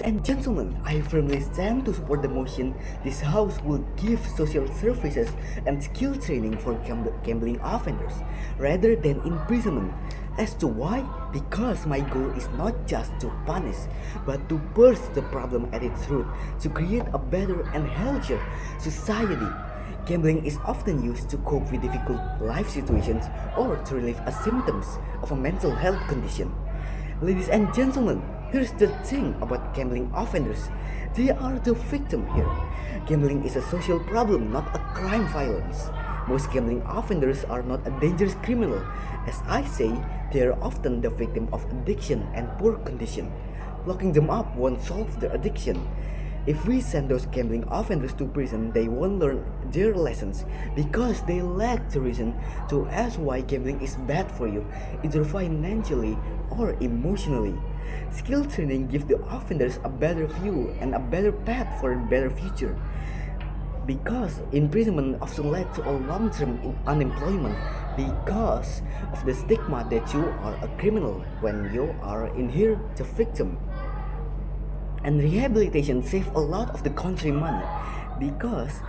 and gentlemen, I firmly stand to support the motion this House will give social services and skill training for gambling offenders rather than imprisonment. As to why? Because my goal is not just to punish, but to burst the problem at its root, to create a better and healthier society. Gambling is often used to cope with difficult life situations or to relieve a symptoms of a mental health condition. Ladies and gentlemen, here's the thing about gambling offenders. They are the victim here. Gambling is a social problem, not a crime violence. Most gambling offenders are not a dangerous criminal. As I say, they are often the victim of addiction and poor condition. Locking them up won't solve their addiction. If we send those gambling offenders to prison, they won't learn their lessons because they lack the reason to ask why gambling is bad for you, either financially or emotionally. Skill training gives the offenders a better view and a better path for a better future. Because imprisonment often leads to a long-term unemployment because of the stigma that you are a criminal when you are in here the victim. And rehabilitation saves a lot of the country money because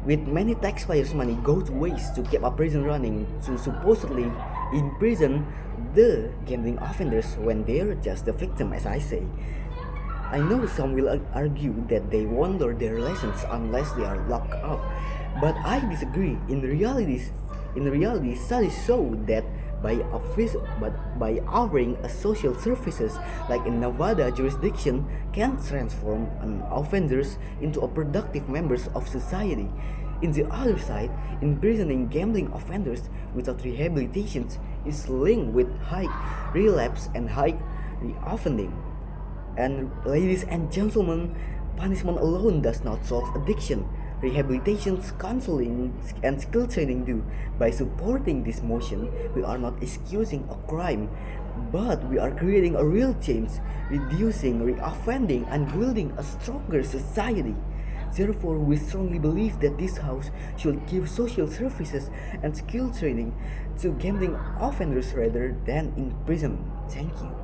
with many taxpayers' money goes to waste to keep a prison running to supposedly imprison the gambling offenders when they're just the victim, as I say. I know some will argue that they won't learn their lessons unless they are locked up, but I disagree. In reality, studies show that by offering a social services like in Nevada jurisdiction can transform an offenders into a productive members of society. In the other side, imprisoning gambling offenders without rehabilitations is linked with high relapse and high reoffending. And ladies and gentlemen, punishment alone does not solve addiction. Rehabilitation, counseling, and skill training do. By supporting this motion, we are not excusing a crime, but we are creating a real change, reducing reoffending and building a stronger society. Therefore, we strongly believe that this House should give social services and skill training to gambling offenders rather than imprisonment. Thank you.